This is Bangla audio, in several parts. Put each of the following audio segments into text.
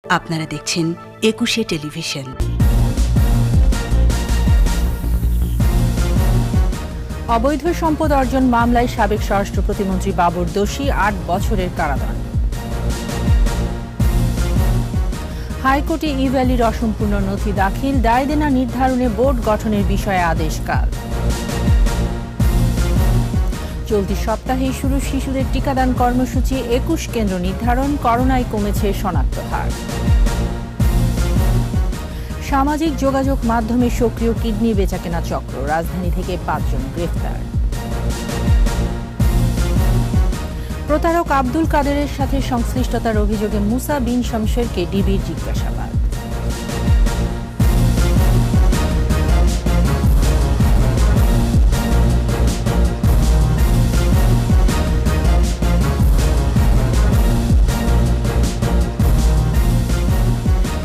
আপনারা দেখছেন একুশে টেলিভিশন। অবৈধ সম্পদ অর্জন মামলায় সাবেক স্বরাষ্ট্র প্রতিমন্ত্রী বাবর দোষী ৮ বছরের কারাদণ্ড। হাইকোর্টে ই ভ্যালির অসম্পূর্ণ নথি দাখিল, দায় দেনা নির্ধারণে বোর্ড গঠনের বিষয়ে আদেশ কাল। চলতি সপ্তাহেই শুরু শিশুদের টিকাদান কর্মসূচি, ২১ কেন্দ্র নির্ধারণ, করোনায় কমেছে শনাক্ত হার। সামাজিক যোগাযোগ মাধ্যমে সক্রিয় কিডনি বেচাকেনা চক্র, রাজধানী থেকে ৫ জন গ্রেফতার। প্রতারক আব্দুল কাদেরের সাথে সংশ্লিষ্টতার অভিযোগে মুসা বিন শমশেরকে ডিবির জিজ্ঞাসাবাদ।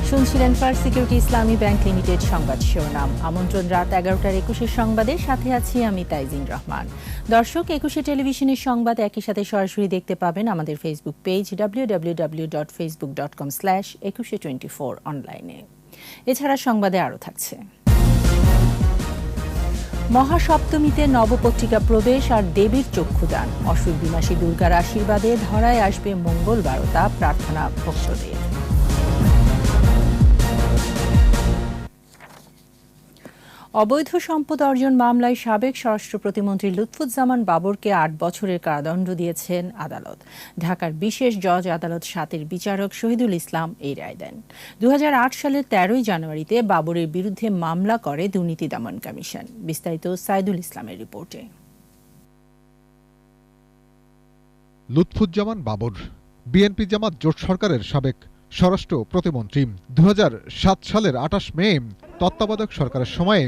শুনছিলেন ফার্স্ট সিকিউরিটি ইসলামী ব্যাংক লিমিটেড সংবাদ শিরোনাম। আমন্ত্রণ রাত ১১টার ২১ সংবাদে, সাথে আছি আমি তাইজিন রহমান। দর্শক, ২১ টেলিভিশনের সংবাদ একই সাথে সরাসরি দেখতে পাবেন আমাদের ফেসবুক পেজ www.facebook.com/2124 অনলাইনে। এছাড়া সংবাদে আরও থাকছে: মহাসপ্তমীতে নবপত্রিকা প্রবেশ আর দেবীর চক্ষুদান, অসুর বিনাশী দুর্গার আশীর্বাদে ধরায় আসবে মঙ্গল বারতা, প্রার্থনা ভক্তদের। অবৈধ সম্পদ অর্জন মামলায় সাবেক স্বরাষ্ট্র প্রতিমন্ত্রী লুৎফুজ্জামান বাবরকে ৮ বছরের কারাদণ্ড দিয়েছেন আদালত। ঢাকার বিশেষ জজ আদালত ৭-এর বিচারক শহীদুল ইসলাম এই রায় দেন। ২০০৮ সালের ১৩ জানুয়ারিতে বাবরের বিরুদ্ধে মামলা করে দুর্নীতি দমন কমিশন। বিস্তারিত সাইদুল ইসলামের রিপোর্টে। লুৎফুজ্জামান বাবর বিএনপি জামাত জোট সরকারের সাবেক স্বরাষ্ট্র প্রতিমন্ত্রী। ২০০৭ সালের ২৮ মে তত্ত্বাবধায়ক সরকারের সময়ে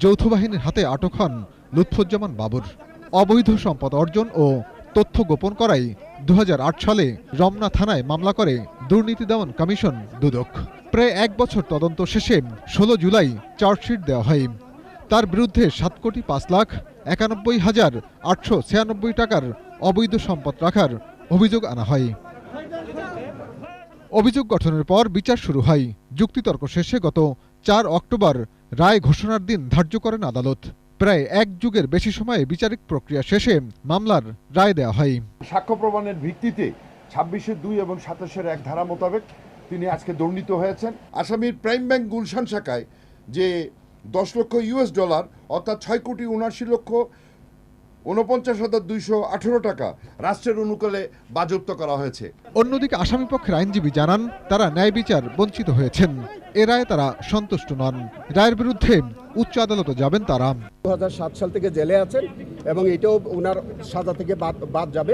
যৌথ বাহিনীর হাতে আটক হন লুৎফুজ্জামান বাবর। অবৈধ সম্পদ অর্জন ও তথ্য গোপন করায় ২০০৮ সালে রমনা থানায় মামলা করে দুর্নীতি দমন কমিশন দুদক। প্রায় ১ বছর তদন্ত শেষে ১৬ জুলাই চার্জশিট দেওয়া হয়। তার বিরুদ্ধে ৭,৫,৯১,৮৯৬ টাকার অবৈধ সম্পদ রাখার অভিযোগ আনা হয়। অভিযোগ গঠনের পর বিচার শুরু হয়। যুক্তিতর্ক শেষে গত ৪ অক্টোবর রায় ঘোষণার দিন ধার্য করেন আদালত। প্রায় ১ যুগের বেশি সময়ে বিচারিক প্রক্রিয়া শেষে মামলার রায় দেওয়া হয়। সাক্ষ্য প্রমাণের ভিত্তিতে ২৬-২ এবং ২৭-১ ধারা মোতাবেক তিনি আজকে দণ্ডিত হয়েছেন। আসামির প্রাইম ব্যাংক গুলশান শাখায় যে $১০,০০,০০০ অর্থাৎ ৬,৭৯,৪৯,২১৮ টাকা রাষ্ট্রের অনুকূলে বাজেয়াপ্ত করা হয়েছে। অন্যদিকে আসামি পক্ষের আইনজীবী জানান, তারা ন্যায় বিচার বঞ্চিত হয়েছেন। এ রায়ে তারা সন্তুষ্ট নন। রায়ের বিরুদ্ধে উচ্চ আদালতে যাবেন তারা। ২০০৭ সাল থেকে জেলে আছেন এবং এটাও ওনার সাজা থেকে বাদ যাবে,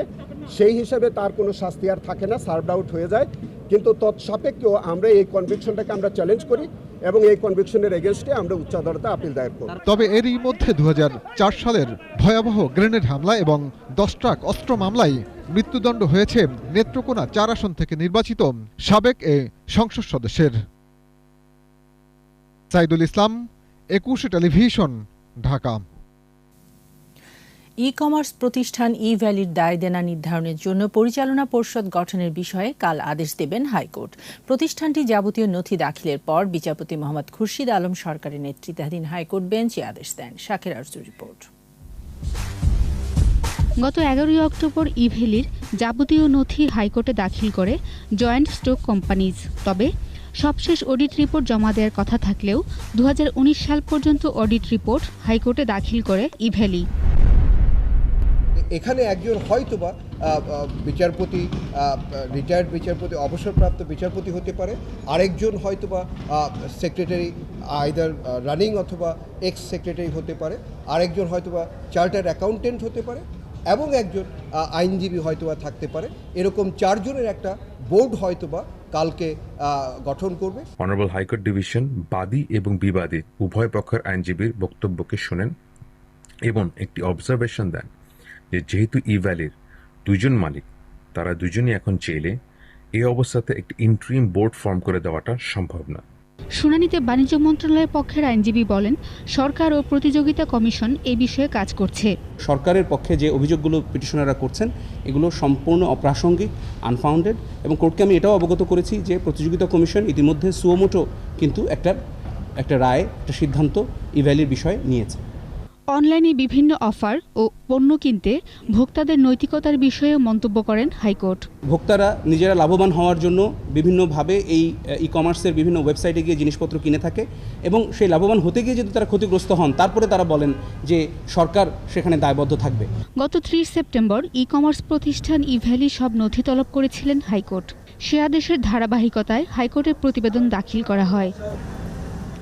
সেই হিসেবে তার কোনো শাস্তি আর থাকে না, সার্ভড আউট হয়ে যায়। কিন্তু তৎসাপেক্ষেও আমরা এই কনভিকশনটাকে আমরা চ্যালেঞ্জ করি এবং এই কনভিকশনের এগেনস্টে আমরা উচ্চ আদালতে আপিল দায়ের করি। তবে এরই মধ্যে ২০০৪ সালের ভয়াবহ গ্রেনেড হামলা এবং ১০ ট্রাক অস্ত্র মামলায় মৃত্যুদণ্ড হয়েছে নেত্রকোনা ৪ আসন থেকে নির্বাচিত সাবেক এ সংসদ সদস্যের। Saidul Islam, ২১ television, Dhaka. E commerce প্রতিষ্ঠান ই ভ্যালির দায় দেনা নির্ধারণের জন্য পরিচালনা পর্ষদ গঠনের বিষয়ে কাল আদেশ দেবেন হাইকোর্ট। প্রতিষ্ঠানটি যাবতীয় নথি দাখিলের পর বিচারপতি মোহাম্মদ খুরশিদ আলম সরকারের নেতৃত্বাধীন হাইকোর্ট বেঞ্চ এ আদেশ দেন। শাকের আরজুর রিপোর্ট। গত ১১ অক্টোবর ই ভ্যালির যাবতীয় নথি হাইকোর্টে দাখিল করে জয়েন্ট স্টক কোম্পানিজ। তবে সবশেষ অডিট রিপোর্ট জমা দেওয়ার কথা থাকলেও ২০১৯ সাল পর্যন্ত অডিট রিপোর্ট হাইকোর্টে দাখিল করে ই ভ্যালি। এখানে একজন হয়তোবা বিচারপতি, রিটায়ার্ড বিচারপতি, অবসরপ্রাপ্ত বিচারপতি হতে পারে, আরেকজন হয়তোবা সেক্রেটারি, আইদার রানিং অথবা এক্স সেক্রেটারি হতে পারে, আরেকজন হয়তোবা চার্টার্ড অ্যাকাউন্টেন্ট হতে পারে এবং একজন আইনজীবী হয়তোবা থাকতে পারে। এরকম ৪ জনের একটা বোর্ড হয়তোবা কালকে গঠন করবে। অনারেবল হাইকোর্ট ডিভিশন বাদী এবং বিবাদী উভয় পক্ষের আইনজীবীর বক্তব্যকে শোনেন এবং একটি অবজারভেশন দেন যে যেহেতু ই ভ্যালির ২ জন মালিক, তারা ২ জনই এখন জেলে, এই অবস্থাতে একটি ইন্টারিম বোর্ড ফর্ম করে দেওয়াটা সম্ভব না। শুনানিতে বাণিজ্য মন্ত্রণালয়ের পক্ষের আইনজীবী বলেন, সরকার ও প্রতিযোগিতা কমিশন এ বিষয়ে কাজ করছে। সরকারের পক্ষে যে অভিযোগগুলো পিটিশনাররা করছেন এগুলো সম্পূর্ণ অপ্রাসঙ্গিক, আনফাউন্ডেড, এবং কোর্টকে আমি এটাও অবগত করেছি যে প্রতিযোগিতা কমিশন ইতিমধ্যে সুমোটো কিন্তু একটা রায়, একটা সিদ্ধান্ত ইভ্যালির বিষয়ে নিয়েছে। অনলাইনে বিভিন্ন অফার ও পণ্য কিনতে ভোক্তাদের নৈতিকতার বিষয়েও মন্তব্য করেন হাইকোর্ট। ভোক্তারা নিজেরা লাভবান হওয়ার জন্য বিভিন্নভাবে এই ই কমার্সের বিভিন্ন ওয়েবসাইটে গিয়ে জিনিসপত্র কিনে থাকে এবং সেই লাভবান হতে গিয়ে যদি তারা ক্ষতিগ্রস্ত হন তারপরে তারা বলেন যে সরকার সেখানে দায়বদ্ধ থাকবে। গত 30 সেপ্টেম্বর ই কমার্স প্রতিষ্ঠান ইভ্যালি সব নথি তলব করেছিলেন হাইকোর্ট। সে আদেশের ধারাবাহিকতায় হাইকোর্টে প্রতিবেদন দাখিল করা হয়।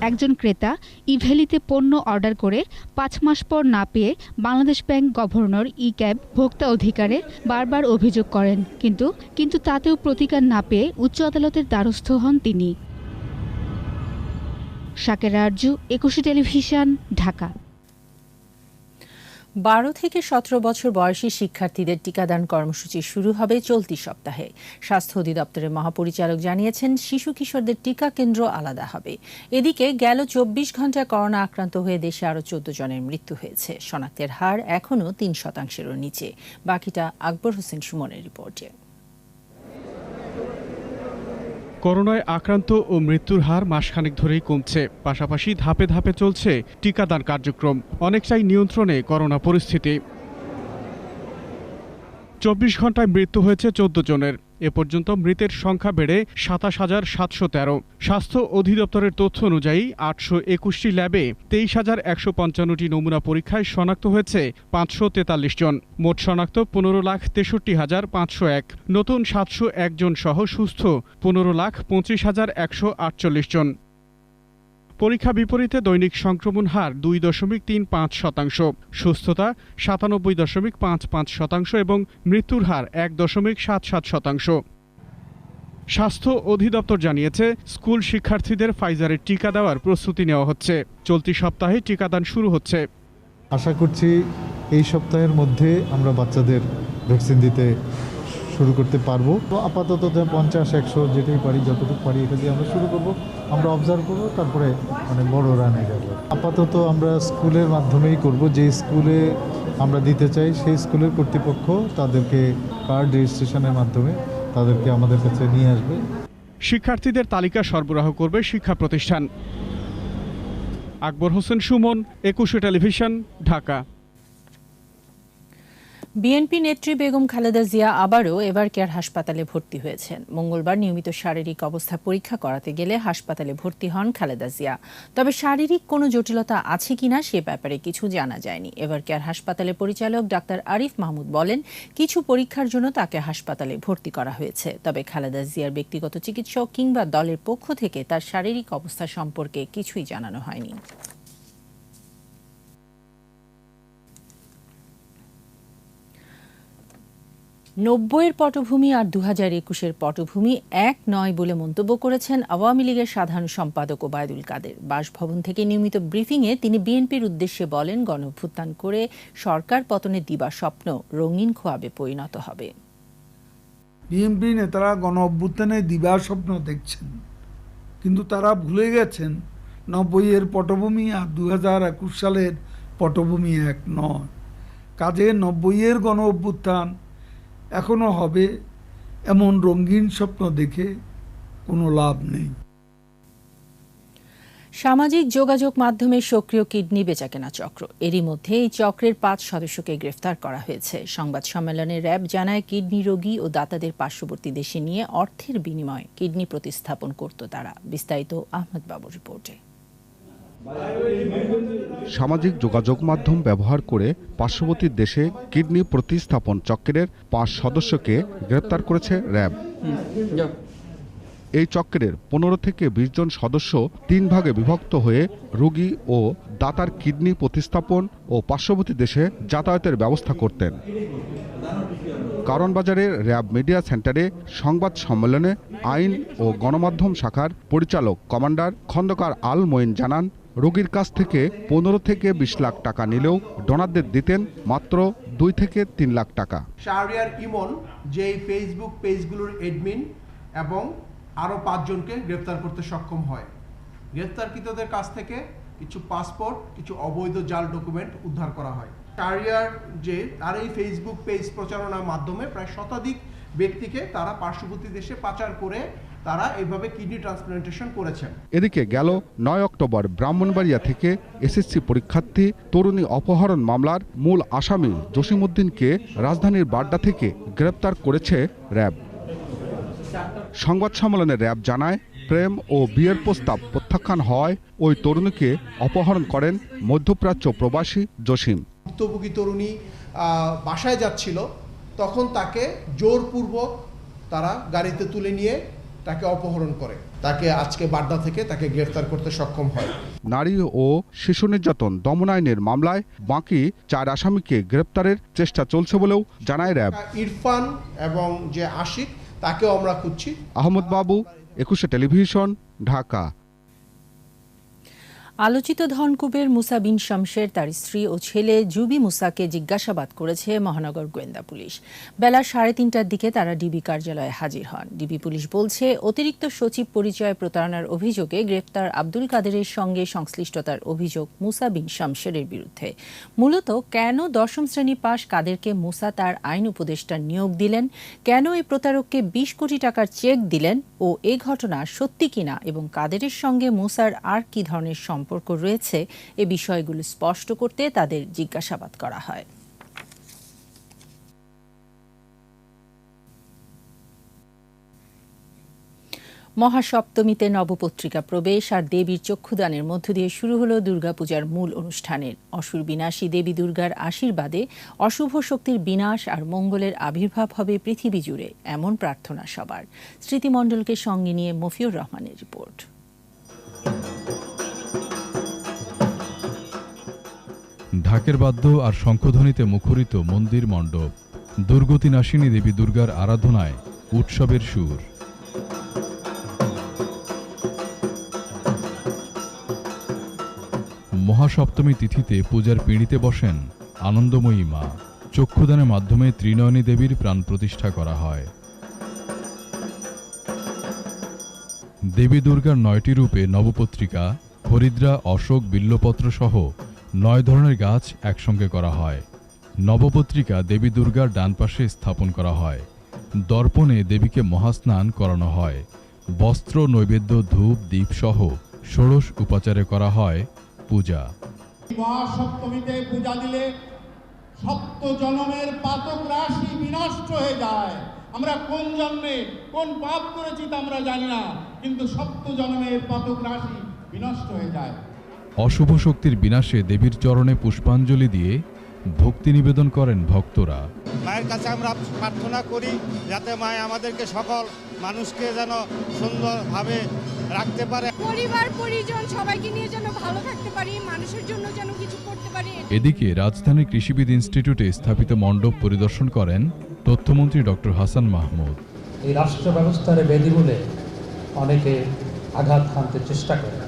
একজন ক্রেতা ইভ্যালিতে পণ্য অর্ডার করে 5 মাস পর না পেয়ে বাংলাদেশ ব্যাংক গভর্নর ই-ক্যাব ভোক্তা অধিকারে বারবার অভিযোগ করেন, কিন্তু তাতেও প্রতিকার না পেয়ে উচ্চ আদালতের দ্বারস্থ হন তিনি। শাকেরা আরজু, একুশে টেলিভিশন, ঢাকা। 12 থেকে 17 বছর বয়সী শিক্ষার্থীদের টিকাদান কর্মসূচি শুরু হবে চলতি সপ্তাহে। স্বাস্থ্য অধিদপ্তরের মহাপরিচালক জানিয়েছেন, শিশু কিশোরদের টিকা কেন্দ্র আলাদা হবে। এদিকে গেল 24 ঘন্টায় করোনা আক্রান্ত হয়ে দেশে আরও 14 জনের মৃত্যু হয়েছে। শনাক্তের হার এখনও 3%-এরও নিচে। বাকিটা আকবর হোসেন সুমনের রিপোর্টে। করোনায় আক্রান্ত ও মৃত্যুর হার মাসখানেক ধরেই কমছে, পাশাপাশি ধাপে ধাপে চলছে টিকাদান কার্যক্রম, অনেকটাই নিয়ন্ত্রণে করোনা পরিস্থিতি। 24 ঘন্টায় মৃত্যু হয়েছে 14 জনের। এ পর্যন্ত মৃতের সংখ্যা বেড়ে 27,713। স্বাস্থ্য অধিদপ্তরের তথ্য অনুযায়ী 821টি ল্যাবে 23,155টি নমুনা পরীক্ষায় শনাক্ত হয়েছে 543 জন। মোট শনাক্ত 15,63,501। নতুন 701 জন সহ সুস্থ 15,25,148 জন। পরীক্ষা বিপরীতে দৈনিক সংক্রমণ হার 2.35%, সুস্থতা 97.55% এবং মৃত্যুর হার 1.77%। স্বাস্থ্য অধিদপ্তর জানিয়েছে, স্কুল শিক্ষার্থীদের ফাইজারের টিকা দেওয়ার প্রস্তুতি নেওয়া হচ্ছে। চলতি সপ্তাহে টিকাদান শুরু হচ্ছে। আশা করছি এই সপ্তাহের মধ্যে আমরা বাচ্চাদের ভ্যাকসিন দিতে শুরু করতে পারবো। তো আপাতত 50-100 যেটাই পারি, যতটুকু পারি এটা দিয়ে আমরা শুরু করব। আমরা অবজার্ভ করবো, তারপরে বড় রানে যাব। আপাতত আমরা স্কুলের মাধ্যমেই করব। যে স্কুলে আমরা দিতে চাই সেই স্কুলের কর্তৃপক্ষ তাদেরকে কার্ড রেজিস্ট্রেশনের মাধ্যমে তাদেরকে আমাদের কাছে নিয়ে আসবে। শিক্ষার্থীদের তালিকা সরবরাহ করবে শিক্ষা প্রতিষ্ঠান। আকবর হোসেন সুমন, একুশে টেলিভিশন, ঢাকা। বিএনপি নেত্রী বেগম খালেদা জিয়া আবারও এভার কেয়ার হাসপাতালে ভর্তি হয়েছেন। মঙ্গলবার নিয়মিত শারীরিক অবস্থা পরীক্ষা করাতে গেলে হাসপাতালে ভর্তি হন খালেদা জিয়া। তবে শারীরিক কোনো জটিলতা আছে কিনা সে ব্যাপারে কিছু জানা যায়নি। এভার কেয়ার হাসপাতালের পরিচালক ডাক্তার আরিফ মাহমুদ বলেন, কিছু পরীক্ষার জন্য তাকে হাসপাতালে ভর্তি করা হয়েছে। তবে খালেদা জিয়ার ব্যক্তিগত চিকিৎসক কিংবা দলের পক্ষ থেকে তার শারীরিক অবস্থা সম্পর্কে কিছুই জানানো হয়নি। 90-এর পটভূমি আর 2021-এর পটভূমি এক নয় বলে মন্তব্য করেছেন আওয়ামী লীগের সাধারণ সম্পাদক ওবায়দুল কাদের। বাসভবন থেকে নিয়মিত ব্রিফিংয়ে তিনি বিএনপির উদ্দেশ্যে বলেন, গণঅভ্যুত্থান করে সরকার পতনের দিবা স্বপ্ন রঙিন খোয়াবে পরিণত হবে। বিএনপি নেতারা গণঅভ্যুত্থানে দিবা স্বপ্ন দেখছেন, কিন্তু তারা ভুলে গেছেন 90-এর পটভূমি আর 2021 সালের পটভূমি এক নয়। কাজে 90-এর গণঅভ্যুত্থান এখনো হবে এমন রঙিন স্বপ্ন দেখে কোনো লাভ নেই। সামাজিক যোগাযোগ মাধ্যমে সক্রিয় কিডনি বেচাকেনা চক্র। এরই মধ্যে এই চক্রের 5 সদস্যকে গ্রেফতার করা হয়েছে। সংবাদ সম্মেলনে র্যাব জানায়, কিডনি রোগী ও দাতাদের পার্শ্ববর্তী দেশে নিয়ে অর্থের বিনিময়ে কিডনি প্রতিস্থাপন করত তারা। বিস্তারিত আহমদ বাবুর রিপোর্টে। সামাজিক যোগাযোগ মাধ্যম ব্যবহার করে পার্শ্ববর্তী দেশে কিডনি প্রতিস্থাপন চক্রের 5 সদস্যকে গ্রেপ্তার করেছে র্যাব। এই চক্রের 15 থেকে 20 জন সদস্য 3 ভাগে বিভক্ত হয়ে রোগী ও দাতার কিডনি প্রতিস্থাপন ও পার্শ্ববর্তী দেশে যাতায়াতের ব্যবস্থা করতেন। কারণ বাজারের র্যাব মিডিয়া সেন্টারে সংবাদ সম্মেলনে আইন ও গণমাধ্যম শাখার পরিচালক কমান্ডার খন্দকার আল মঈন জানান, রোগীর কাছ থেকে 15 থেকে 20 লাখ টাকা নিলেও ডোনারদের দিতেন মাত্র 2 থেকে 3 লাখ টাকা। শাহরিয়ার ইমন, যে ফেসবুক পেজগুলোর অ্যাডমিন, এবং আরও 5 জনকে গ্রেফতার করতে সক্ষম হয়। গ্রেফতারকৃতদের কাছ থেকে কিছু পাসপোর্ট, কিছু অবৈধ জাল ডকুমেন্ট উদ্ধার করা হয়। শাহরিয়ার যে তার এই ফেসবুক পেজ প্রচারণার মাধ্যমে প্রায় শতাধিক ব্যক্তিকে তারা পার্শ্ববর্তী দেশে পাচার করে তারা এইভাবে কিডনি ট্রান্সপ্লান্টেশন করেছেন। এদিকে গেল 9 অক্টোবর ব্রাহ্মণবাড়িয়া থেকে এসএসসি পরীক্ষার্থী তরুণী অপহরণ মামলার মূল আসামি জসিমউদ্দিনকে রাজধানীর বাড্ডা থেকে গ্রেপ্তার করেছে র্যাব। সংবাদ সম্মেলনে র্যাব জানায়, প্রেম ও বিয়ের প্রস্তাব প্রত্যাখ্যান হওয়ায় ওই তরুণীকে অপহরণ করেন মধ্যপ্রাচ্য প্রবাসী জসিম। ভুক্তভোগী তরুণী বাসায় যাচ্ছিল, তখন তাকে জোরপূর্বক তারা গাড়িতে তুলে নিয়ে তাকে অপহরণ করে। তাকে আজকে বাড্ডা থেকে তাকে গ্রেফতার করতে সক্ষম হয়। নারী ও শিশু নির্যাতন দমন আইনের মামলায় বাকি 4 আসামিকে গ্রেপ্তারের চেষ্টা চলছে বলেও জানায় র্যাব। ইরফান এবং যে আশিক তাকেও আমরা খুঁজছি। আহমদ বাবু, 21 টেলিভিশন, ঢাকা। আলোচিত ধনকুবের মুসা বিন শামশের তার স্ত্রী ও ছেলে জুবি মুসাকে জিজ্ঞাসাবাদ করেছে মহানগর গোয়েন্দা পুলিশ। বেলা 3:30টার দিকে তারা ডিবি কার্যালয়ে হাজির হন। ডিবি পুলিশ বলছে, অতিরিক্ত সচিব পরিচয় প্রতারণার অভিযোগে গ্রেপ্তার আব্দুল কাদেরের সঙ্গে সংশ্লিষ্টতার অভিযোগ মুসা বিন শামশেরের বিরুদ্ধে। মূলত কেন 10ম শ্রেণী পাশ কাদেরকে মুসা তার আইন উপদেষ্টা নিয়োগ দিলেন, কেন এই প্রতারককে 20 কোটি টাকার চেক দিলেন ও এ ঘটনা সত্যি কিনা এবং কাদেরের সঙ্গে মুসার আর কি ধরনের সম্পর্ক রয়েছে, এ বিষয়গুলো স্পষ্ট করতে তাদের জিজ্ঞাসাবাদ করা হয়। মহাসপ্তমীতে নবপত্রিকা প্রবেশ আর দেবীর চক্ষুদানের মধ্য দিয়ে শুরু হলো দুর্গাপূজার মূল অনুষ্ঠানের। অসুর বিনাশী দেবী দুর্গার আশীর্বাদে অশুভ শক্তির বিনাশ আর মঙ্গলের আবির্ভাব হবে পৃথিবী জুড়ে, এমন প্রার্থনা সবার। স্মৃতিমণ্ডলকে সঙ্গে নিয়ে মফিউর রহমানের রিপোর্ট। ঢাকের বাদ্য আর শঙ্খধ্বনিতে মুখরিত মন্দির মণ্ডপ। দুর্গতিনাশিনী দেবী দুর্গার আরাধনায় উৎসবের সুর। মহাসপ্তমী তিথিতে পূজার পিঁড়িতে বসেন আনন্দময়ী মা। চক্ষুদানের মাধ্যমে ত্রিনয়নী দেবীর প্রাণ প্রতিষ্ঠা করা হয়। দেবী দুর্গার 9টি রূপে নবপত্রিকা, হরিদ্রা, অশোক, বিল্লপত্র সহ 9 ধরনের গাছ একসঙ্গে করা হয়। নবপত্রিকা দেবী দুর্গার ডান পাশে স্থাপন করা হয়। দর্পণে দেবীকে মহাস্নান করানো হয়। বস্ত্র, নৈবেদ্য, ধূপ, দীপ সহ 16 উপাচারে করা হয় পূজা। মহাসপ্তমীতে পূজা দিলে সপ্ত জন্মের পাতক রাশি বিনষ্ট হয়ে যায়। আমরা কোন জন্মে কোন পাপ করেছি তা আমরা জানি না, কিন্তু সপ্ত জন্মের পাতক রাশি বিনষ্ট হয়ে যায়। অশুভ শক্তির বিনাশে দেবীর চরণে পুষ্পাঞ্জলি দিয়ে ভক্তি নিবেদন করেন ভক্তরা। মায়ের কাছে আমরা প্রার্থনা করি যাতে মা আমাদেরকে সকল মানুষকে যেন সুন্দরভাবে রাখতে পারে, পরিবার পরিজন সবাইকে নিয়ে যেন ভালো থাকতে পারি, মানুষের জন্য যেন কিছু করতে পারি। এদিকে রাজধানীর কৃষিবিদ ইনস্টিটিউটে স্থাপিত মণ্ডপ পরিদর্শন করেন তথ্যমন্ত্রী ডক্টর হাসান মাহমুদ। এই রাষ্ট্র ব্যবস্থার বেদিমূলে অনেকে আঘাত হানতে চেষ্টা করে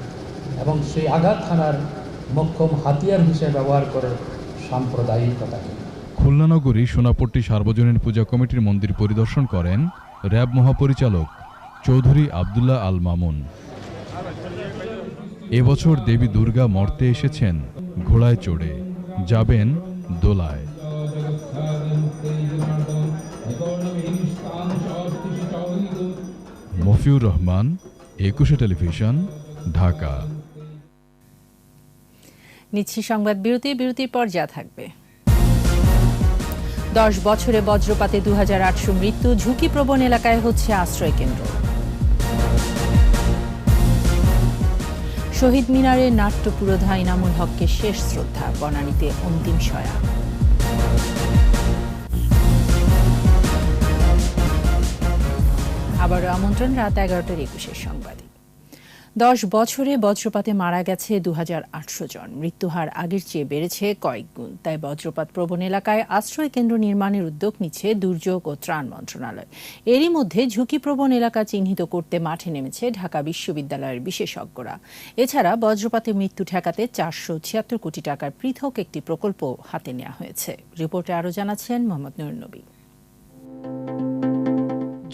এবং সেই আঘাত হানার মোক্ষম হাতিয়ার হিসেবে ব্যবহার করে সাম্প্রদায়িকতাকে। খুলনা নগরী সোনাপট্টি সার্বজনীন পূজা কমিটির মন্দির পরিদর্শন করেন র্যাব মহাপরিচালক চৌধুরী আবদুল্লাহ আল মামুন। এবছর দেবী দুর্গা মর্তে এসেছেন ঘোড়ায় চড়ে, যাবেন দোলায়। মফিউর রহমান, 21 টেলিভিশন, ঢাকা। নিচ্ছি সংবাদ বিরতির পর যা থাকবে। 10 বছরে বজ্রপাতে 2800 মৃত্যু, ঝুঁকিপ্রবণ এলাকায় হচ্ছে আশ্রয় কেন্দ্র। শহীদ মিনারে নাট্য পুরোধা ইনামুল হককে শেষ শ্রদ্ধা, বনানীতে অন্তিম শয়া। আবারও আমন্ত্রণ রাত 11টার 21 সংবাদে। 10 বছরে বজ্রপাতে মারা গেছে 2800 জন। মৃত্যুহার আগের চেয়ে বেড়েছে কয়েক গুণ। তাই বজ্রপাত প্রবণ এলাকায় আশ্রয় কেন্দ্র নির্মাণের উদ্যোগ নিচ্ছে দুর্যোগ ও ত্রাণ মন্ত্রণালয়। এরই মধ্যে ঝুঁকিপ্রবণ এলাকা চিহ্নিত করতে মাঠে নেমেছে ঢাকা বিশ্ববিদ্যালয়ের বিশেষজ্ঞরা। এছাড়া বজ্রপাতে মৃত্যু ঠেকাতে 476 কোটি টাকার পৃথক একটি প্রকল্প হাতে নেওয়া হয়েছে। রিপোর্টে আরও জানাচ্ছেন মোহাম্মদ নুরুন নবী।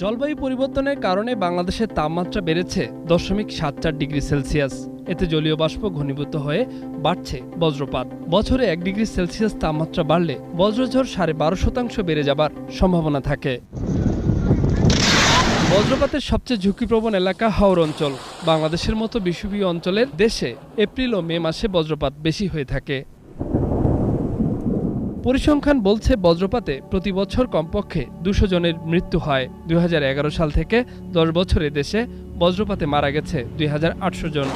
জলবায়ু পরিবর্তনের কারণে বাংলাদেশের তাপমাত্রা বেড়েছে 0.74 ডিগ্রি সেলসিয়াস। এতে জলীয় বাষ্প ঘনীভূত হয়ে বাড়ছে বজ্রপাত। বছরে 1 ডিগ্রি সেলসিয়াস তাপমাত্রা বাড়লে বজ্রঝড় 12.5% বেড়ে যাবার সম্ভাবনা থাকে। বজ্রপাতের সবচেয়ে ঝুঁকিপ্রবণ এলাকা হাওর অঞ্চল। বাংলাদেশের মতো বিষুবীয় অঞ্চলের দেশে এপ্রিল ও মে মাসে বজ্রপাত বেশি হয়ে থাকে। পরিসংখ্যান বলছে বজ্রপাতে প্রতি বছর কমপক্ষে 200 জনের মৃত্যু হয়। 2011 সাল থেকে 10 বছরে দেশে বজ্রপাতে মারা গেছে 2800 জন।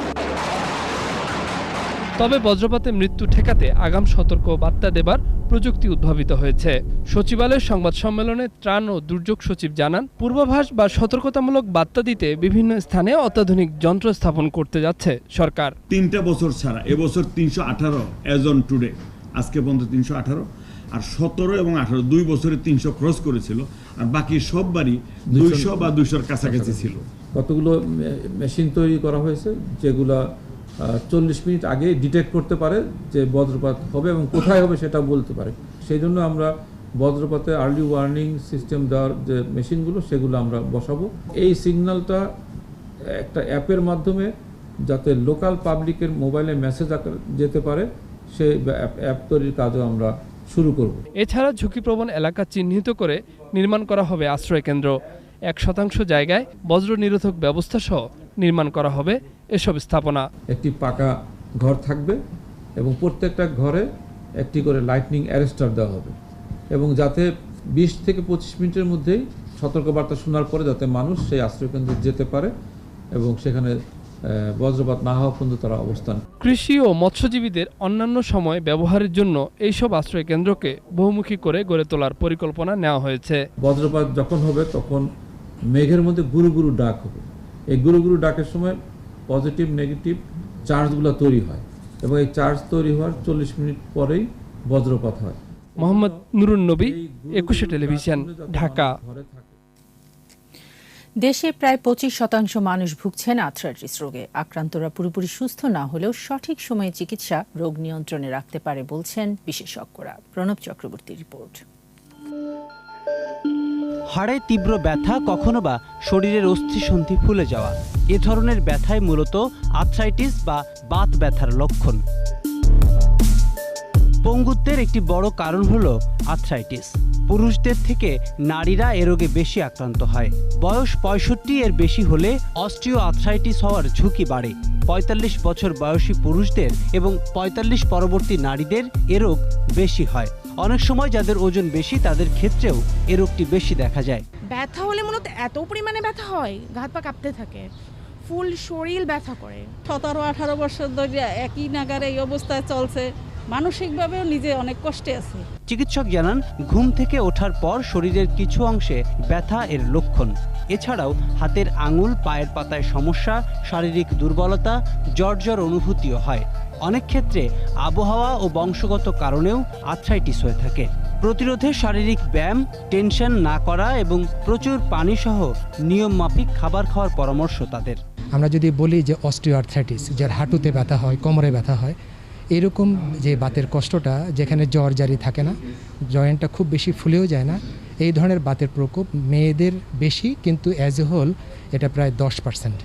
তবে বজ্রপাতে মৃত্যু ঠেকাতে আগাম সতর্ক বার্তা দেবার প্রযুক্তি উদ্ভাবিত হয়েছে। সচিবালয়ের সংবাদ সম্মেলনে ত্রাণ ও দুর্যোগ সচিব জানান, পূর্বাভাস বা সতর্কতামূলক বার্তা দিতে বিভিন্ন স্থানে অত্যাধুনিক যন্ত্র স্থাপন করতে যাচ্ছে সরকার। 3টা বছর ছাড়া এবছর 318 অ্যাজ অন টুডে, আজকে পর্যন্ত 318, আর 17 এবং 18 2 বছরে 300 ক্রস করেছিল, আর বাকি সববারই 200 বা 200-র কাছাকাছি ছিল। কতগুলো মেশিন তৈরি করা হয়েছে যেগুলা 40 মিনিট আগে ডিটেক্ট করতে পারে যে বজ্রপাত হবে এবং কোথায় হবে সেটা বলতে পারে। সেই জন্য আমরা বজ্রপাতে আর্লি ওয়ার্নিং সিস্টেম দেওয়ার যে মেশিনগুলো সেগুলো আমরা বসাবো। এই সিগন্যালটা একটা অ্যাপের মাধ্যমে যাতে লোকাল পাবলিকের মোবাইলে মেসেজ যেতে পারে সেই অ্যাপ তৈরির কাজও আমরা শুরু করব। এছাড়া ঝুঁকিপ্রবণ এলাকা চিহ্নিত করে নির্মাণ করা হবে আশ্রয় কেন্দ্র। 1% জায়গায় বজ্র নিরোধক ব্যবস্থা সহ নির্মাণ করা হবে এসব স্থাপনা। একটি পাকা ঘর থাকবে এবং প্রত্যেকটা ঘরে একটি করে লাইটনিং অ্যারেস্টার দেওয়া হবে এবং যাতে 20 থেকে 25 মিনিটের মধ্যেই সতর্কবার্তা শোনার পরে যাতে মানুষ সেই আশ্রয়কেন্দ্রে যেতে পারে এবং সেখানে বজ্রপাত না হওয়া পর্যন্ত তারা অবস্থান। কৃষি ও মৎস্যজীবীদের অন্যান্য সময় ব্যবহারের জন্য এইসব আশ্রয় কেন্দ্রকে বহুমুখী করে গড়ে তোলার পরিকল্পনা নেওয়া হয়েছে। বজ্রপাত যখন হবে তখন মেঘের মধ্যে গুরু গুরু ডাক হবে। এই গুরু গুরু ডাকের সময় পজিটিভ নেগেটিভ চার্জগুলো তৈরি হয় এবং এই চার্জ তৈরি হওয়ার 40 মিনিট পরেই বজ্রপাত হয়। মোহাম্মদ নুরুন নবী, একুশে টেলিভিশন, ঢাকা। দেশে প্রায় 25% মানুষ ভুগছেন আর্থ্রাইটিস রোগে। আক্রান্তরা পুরোপুরি সুস্থ না হলেও সঠিক সময়ে চিকিৎসা রোগ নিয়ন্ত্রণে রাখতে পারে বলছেন বিশেষজ্ঞরা। প্রণব চক্রবর্তীর রিপোর্ট। হাড়ে তীব্র ব্যথা, কখনো বা শরীরের অস্থিসন্ধি ফুলে যাওয়া, এ ধরনের ব্যথাই মূলত আর্থ্রাইটিস বা বাত ব্যথার লক্ষণ। পঙ্গুত্বের একটি বড় কারণ হলো আর্থ্রাইটিস। পুরুষদের থেকে নারীরা এ রোগে বেশি আক্রান্ত হয়। বয়স 65 এর বেশি হলে অস্টিও আর্থ্রাইটিস হওয়ার ঝুঁকি বাড়ে। 45 বছর বয়সী পুরুষদের এবং 45 পরবর্তী নারীদের এ রোগ বেশি হয়। অনেক সময় যাদের ওজন বেশি তাদের ক্ষেত্রেও এ রোগটি বেশি দেখা যায়। ব্যথা হলে মূলত এত পরিমাণে ব্যথা হয়, হাত পা কাঁপতে থাকে, ফুল শরীর ব্যথা করে। 17-18 বছর ধরে একই নাগারে এই অবস্থায় চলছে, মানসিকভাবেও নিজে অনেক কষ্টে আছে। চিকিৎসক জানান, ঘুম থেকে ওঠার পর শরীরের কিছু অংশে ব্যথা এর লক্ষণ। এছাড়াও হাতের আঙুল, পায়ের পাতায় সমস্যা, শারীরিক দুর্বলতা, জ্বর অনুভূতিও হয়। অনেক ক্ষেত্রে আবহাওয়া ও বংশগত কারণেও আর্থ্রাইটিস হয়ে থাকে। প্রতিরোধে শারীরিক ব্যায়াম, টেনশন না করা এবং প্রচুর পানি সহ নিয়ম মাফিক খাবার খাওয়ার পরামর্শ তাদের। আমরা যদি বলি যে অস্টিও আর্থ্রাইটিস, যার হাঁটুতে ব্যথা হয়, কোমরে ব্যথা হয়, এরকম যে বাতের কষ্টটা যেখানে জ্বর জারি থাকে না, জয়েন্টটা খুব বেশি ফুলেও যায় না, এই ধরনের বাতের প্রকোপ মেয়েদের বেশি, কিন্তু অ্যাজ এ হোল এটা প্রায় 10%।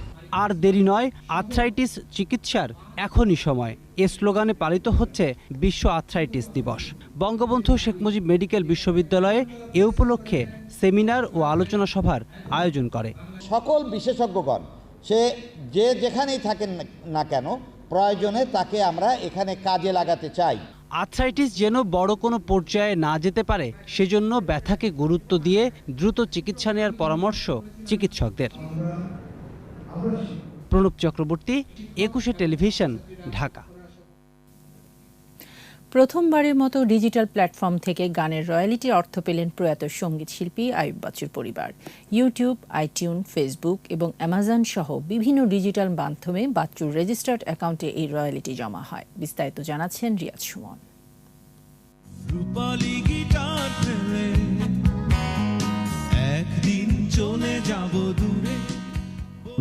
আর দেরি নয়, আর্থ্রাইটিস চিকিৎসার এখনই সময়। এ স্লোগানে পালিত হচ্ছে বিশ্ব আর্থ্রাইটিস দিবস। বঙ্গবন্ধু শেখ মুজিব মেডিকেল বিশ্ববিদ্যালয়ে এ উপলক্ষে সেমিনার ও আলোচনা সভার আয়োজন করে। সকল বিশেষজ্ঞগণ সে যে যেখানেই থাকেন না কেন, প্রয়োজনে তাকে আমরা এখানে কাজে লাগাতে চাই। আর্থ্রাইটিস যেন বড় কোনো পর্যায়ে না যেতে পারে, সেজন্য ব্যথাকে গুরুত্ব দিয়ে দ্রুত চিকিৎসা নেওয়ার পরামর্শ চিকিৎসকদের। প্রণব চক্রবর্তী, একুশে টেলিভিশন, ঢাকা। প্রথমবারের মতো ডিজিটাল প্ল্যাটফর্ম থেকে গানের রয়্যালিটি অর্থ পেলেন প্রয়াত সঙ্গীত শিল্পী আইয়ুব বাচ্চুর পরিবার। ইউটিউব, আইটিউন, ফেসবুক এবং অ্যামাজন সহ বিভিন্ন ডিজিটাল মাধ্যমে বাচ্চুর রেজিস্টার্ড অ্যাকাউন্টে এই রয়্যালিটি জমা হয়। বিস্তারিত জানাচ্ছেন রিয়াজ সুমন।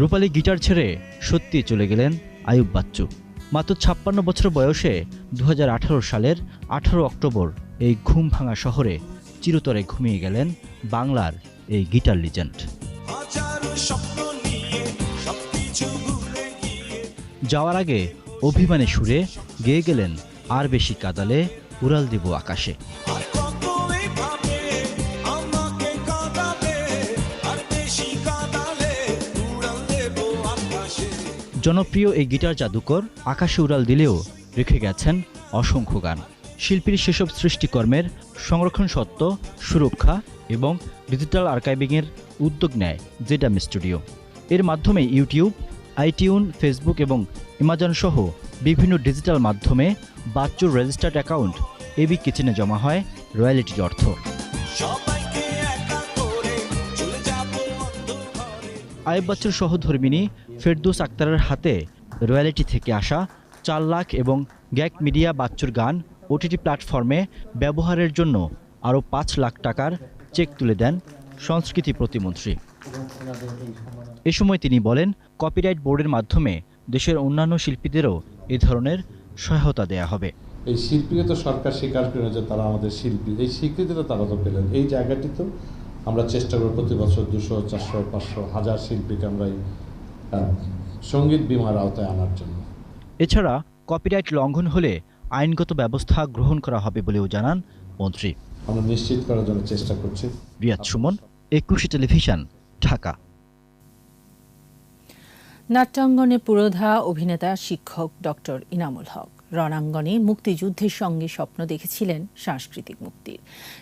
রূপালী গিটার ছেড়ে সত্যি চলে গেলেন আইয়ুব বাচ্চু। মাত্র 56 বছর বয়সে 2018 সালের 18 অক্টোবর এই ঘুম ভাঙা শহরে চিরতরে ঘুমিয়ে গেলেন বাংলার এই গিটার লিজেন্ড। যাওয়ার আগে অভিমানী সুরে গেয়ে গেলেন আর বেশি কাঁদালে উড়াল দিব আকাশে। জনপ্রিয় এই গিটার জাদুকর আকাশে উড়াল দিলেও রেখে গেছেন অসংখ্য গান। শিল্পীর সেসব সৃষ্টিকর্মের সংরক্ষণ সত্ত্ব, সুরক্ষা এবং ডিজিটাল আর্কাইভিংয়ের উদ্যোগ নেয় জেডাম স্টুডিও। এর মাধ্যমে ইউটিউব, আইটিউন, ফেসবুক এবং অ্যামাজন সহ বিভিন্ন ডিজিটাল মাধ্যমে বাচ্চুর রেজিস্টার্ড অ্যাকাউন্ট এবি কিচেনে জমা হয় রয়্যালিটির অর্থ। আইয়ুব বাচ্চুর সহধর্মিণী ফেরদৌস আক্তারের হাতে রয়্যালিটি থেকে আসা 4 লাখ এবং গ্যাক মিডিয়া বাচ্চুর গান ওটিটি প্ল্যাটফর্মে ব্যবহারের জন্য আরও 5 লাখ টাকার চেক তুলে দেন সংস্কৃতি প্রতিমন্ত্রী। এ সময় তিনি বলেন, কপিরাইট বোর্ডের মাধ্যমে দেশের অন্যান্য শিল্পীদেরও এ ধরনের সহায়তা দেয়া হবে। এই শিল্পীকে তো সরকার স্বীকার করে যে তারা আমাদের শিল্পী, এই স্বীকৃতিটা তারা তো পেলেন। এই জায়গাটি তো আমরা চেষ্টা করি প্রতি বছর 200, 400, 500, 1000 শিল্পীকে আমরা সঙ্গীত বীমার আওতায় আনার জন্য। এছাড়া কপিরাইট লঙ্ঘন হলে আইনগত ব্যবস্থা গ্রহণ করা হবে বলেও জানান মন্ত্রী। আমরা নিশ্চিত করার জন্য চেষ্টা করছি। রিয়াদ সুমন, 21 টেলিভিশন, ঢাকা। নাট্যাঙ্গনে পুরোধা অভিনেতা শিক্ষক ডক্টর ইনামুল হক রণাঙ্গনে মুক্তিযুদ্ধের সঙ্গে স্বপ্ন দেখেছিলেন সাংস্কৃতিক মুক্তির।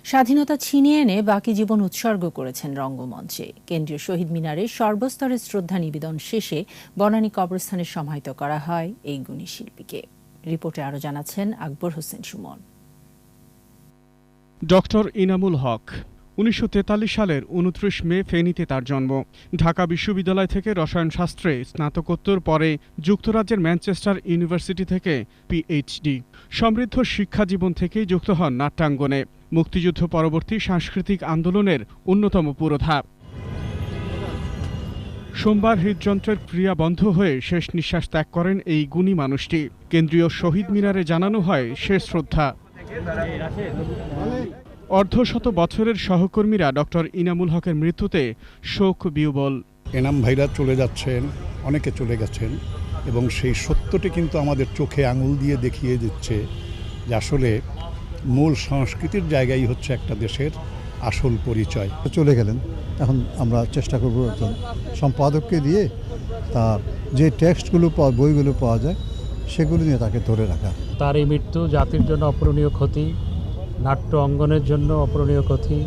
স্বাধীনতা ছিনিয়ে এনে বাকি জীবন উৎসর্গ করেছেন রঙ্গমঞ্চে। কেন্দ্রীয় শহীদ মিনারে সর্বস্তরের শ্রদ্ধা নিবেদন শেষে বনানী কবরস্থানে সমাহিত করা হয় এই গুণী শিল্পীকে। রিপোর্টে আরও জানাচ্ছেন আকবর হোসেন সুমন। ডক্টর ইনামুল হক 1943 সালের 29 মে ফেনীতে তার জন্ম। ঢাকা বিশ্ববিদ্যালয় থেকে রসায়ন শাস্ত্রে স্নাতকোত্তর, পরে যুক্তরাজ্যের ম্যানচেস্টার ইউনিভার্সিটি থেকে পিএইচডি। সমৃদ্ধ শিক্ষা জীবন থেকেই যুক্ত হন নাট্যাঙ্গনে। মুক্তিযুদ্ধ পরবর্তী সাংস্কৃতিক আন্দোলনের অন্যতম পুরোধা। সোমবার হৃদযন্ত্রের ক্রিয়া বন্ধ হয়ে শেষ নিঃশ্বাস ত্যাগ করেন এই গুণী মানুষটি। কেন্দ্রীয় শহীদ মিনারে জানানো হয় শেষ শ্রদ্ধা। অর্ধশত বছরের সহকর্মীরা ডক্টর ইনামুল হকের মৃত্যুতে শোক বিহ্বল। এনাম ভাইরা চলে যাচ্ছেন, অনেকে চলে গেছেন, এবং সেই সত্যটি কিন্তু আমাদের চোখে আঙুল দিয়ে দেখিয়ে দিচ্ছে যে আসলে মূল সংস্কৃতির জায়গাই হচ্ছে একটা দেশের আসল পরিচয়। চলে গেলেন, এখন আমরা চেষ্টা করব একজন সম্পাদককে দিয়ে তার যে টেক্সটগুলো বইগুলো পাওয়া যায় সেগুলো নিয়ে তাকে ধরে রাখা। তার এই মৃত্যু জাতির জন্য অপূরণীয় ক্ষতি, নাট্য অঙ্গনের জন্য অপূরণীয় ক্ষতি,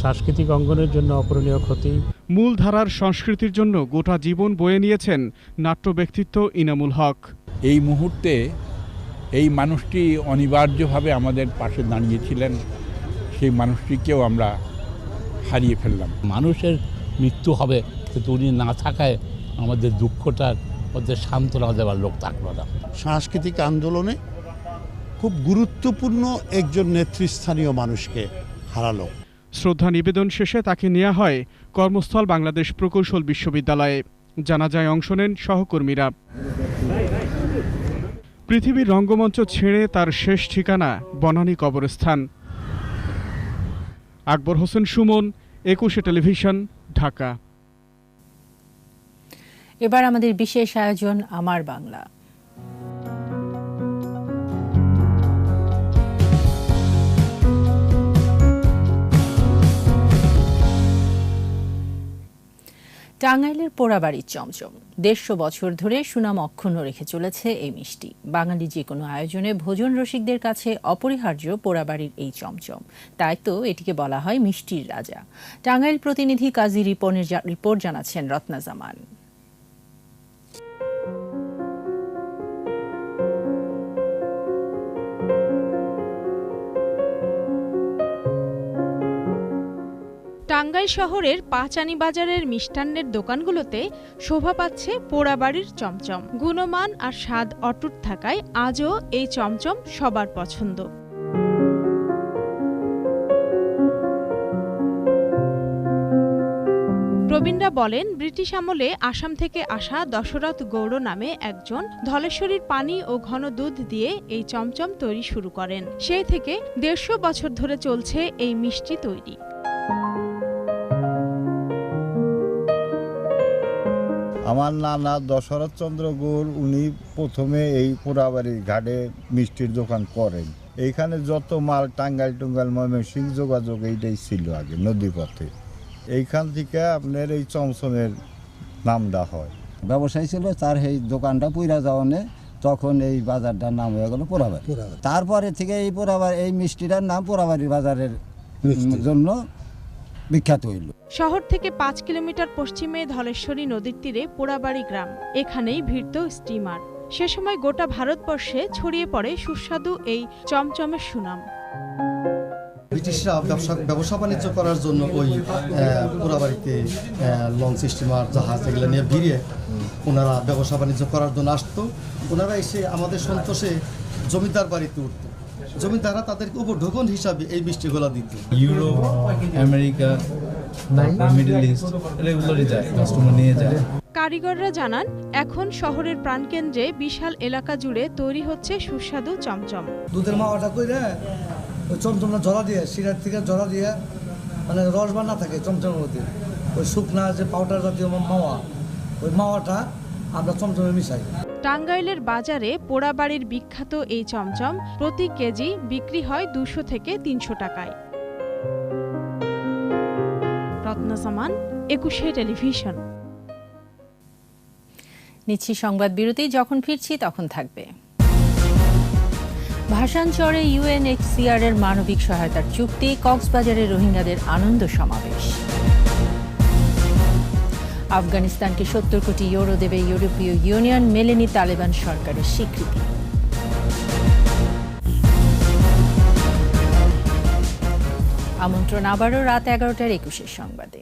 সাংস্কৃতিক অঙ্গনের জন্য অপূরণীয় ক্ষতি। মূল ধারার সংস্কৃতির জন্য গোটা জীবন বয়ে নিয়েছেন নাট্য ব্যক্তিত্ব ইনামুল হক। এই মুহূর্তে এই মানুষটি অনিবার্যভাবে আমাদের পাশে দাঁড়িয়েছিলেন, সেই মানুষটিকেও আমরা হারিয়ে ফেললাম। মানুষের মৃত্যু হবে, কিন্তু উনি না থাকায় আমাদের দুঃখটার মধ্যে সান্ত্বনা দেওয়ার লোক থাকলো না। সাংস্কৃতিক আন্দোলনে খুব গুরুত্বপূর্ণ একজন নেতৃস্থানীয় মানুষকে হারালো। শ্রদ্ধা নিবেদন শেষে তাকে নেওয়া হয় কর্মস্থল বাংলাদেশ প্রকৌশল বিশ্ববিদ্যালয়ে। জানাজায় অংশ নেন সহকর্মীরা। পৃথিবীর রঙ্গমঞ্চ ছেড়ে তার শেষ ঠিকানা বনানী কবরস্থান। আকবর হোসেন সুমন, 21 টেলিভিশন, ঢাকা। এবার আমাদের বিশেষ আয়োজন আমার বাংলা। টাঙ্গাইলের পোড়াবাড়ির চমচম 150 বছর ধরে সুনাম অক্ষুণ্ণ রেখে চলেছে এই মিষ্টি। বাঙালি যে কোনো আয়োজনে ভোজন রসিকদের কাছে অপরিহার্য পোড়াবাড়ির এই চমচম, তাই তো এটিকে বলা হয় মিষ্টির রাজা। টাঙ্গাইল প্রতিনিধি কাজী রিপোর্ট জানাচ্ছেন রত্না জামান। টাঙ্গাইল শহরের পাঁচানি বাজারের মিষ্টান্নের দোকানগুলোতে শোভা পাচ্ছে পোড়াবাড়ির চমচম। গুণমান আর স্বাদ অটুট থাকায় আজও এই চমচম সবার পছন্দ। প্রবীণরা বলেন, ব্রিটিশ আমলে আসাম থেকে আসা দশরথ গৌড় নামে একজন ধলেশ্বরীর পানি ও ঘন দুধ দিয়ে এই চমচম তৈরি শুরু করেন। সেই থেকে 150 বছর ধরে চলছে এই মিষ্টি তৈরি। আমার নানা দশরথ চন্দ্র গুড়, উনি প্রথমে এই পোড়াবাড়ির ঘাটে মিষ্টির দোকান করেন। এইখানে যত মাল টাঙ্গাইল টুঙ্গাইল ময়মনসিংহ যোগাযোগ এইটাই ছিল আগে নদীপথে। এইখান থেকে আপনার এই চমচমের নামটা হয়। ব্যবসায়ী ছিল, তার এই দোকানটা পুইরা যাওয়ানে তখন এই বাজারটার নাম হয়ে গেল পোড়াবাড়ি। তারপরে থেকে এই পোড়াবাড়ি, এই মিষ্টিটার নাম পোড়াবাড়ির বাজারের জন্য বিখ্যাত হইল। শহর থেকে 5 কিলোমিটার পশ্চিমে ধলেশ্বরী নদীর তীরে পোড়াবাড়ি গ্রাম। এখানেই ভিড়ত স্টিমার। সে সময় গোটা ভারতবর্ষে ছড়িয়ে পড়ে সুস্বাদু এই চমচমের সুনাম। ব্রিটিশরা ব্যবসা বাণিজ্য করার জন্য ওই পোড়াবাড়িতে লঞ্চ, স্টিমার, জাহাজ এগুলো নিয়ে ভিড়ে ওনারা ব্যবসা বাণিজ্য করার জন্য আসতো। ওনারা এসে আমাদের সন্তোষে জমিদার বাড়িতে উঠত। জমিদাররা তাদেরকে উপঢৌকন হিসাবে এই মিষ্টিগুলো দিত। ইউরোপ, আমেরিকা, মিডল ইস্ট এগুলোরই যায়, কাস্টমার নিয়ে যায়। কারিগররা জানান, এখন শহরের প্রাণকেন্দ্রে বিশাল এলাকা জুড়ে তৈরি হচ্ছে সুস্বাদু চমচম। দুধের মাওয়াটা কইরা ওই চমচমটা জলা দিয়ে, শিরার থেকে জলা দিয়ে, মানে রস বা না থাকে চমচমের মধ্যে, ওই শুকনা যে পাউডার জাতীয় মাওয়া, ওই মাওয়াটা আমরা চমচমে মিশাই। টাঙ্গাইলের বাজারে পোড়াবাড়ির বিখ্যাত এই চমচম প্রতি কেজি বিক্রি হয় 200 থেকে 300 টাকায়। রত্না সামান, 21 টেলিভিশন। নিচ্ছি সংবাদ বিরতি, যখন ফিরছি তখন থাকবে। ভাসানচরে ইউএনএইচসিআর এর মানবিক সহায়তার চুক্তি, কক্সবাজারে রোহিঙ্গাদের আনন্দ সমাবেশ। আফগানিস্তানকে 70 কোটি ইউরো দেবে ইউরোপীয় ইউনিয়ন, মেলেনি তালেবান সরকারের স্বীকৃতি। আমন্ত্রণ আবারও রাত 11টার 21 সংবাদে।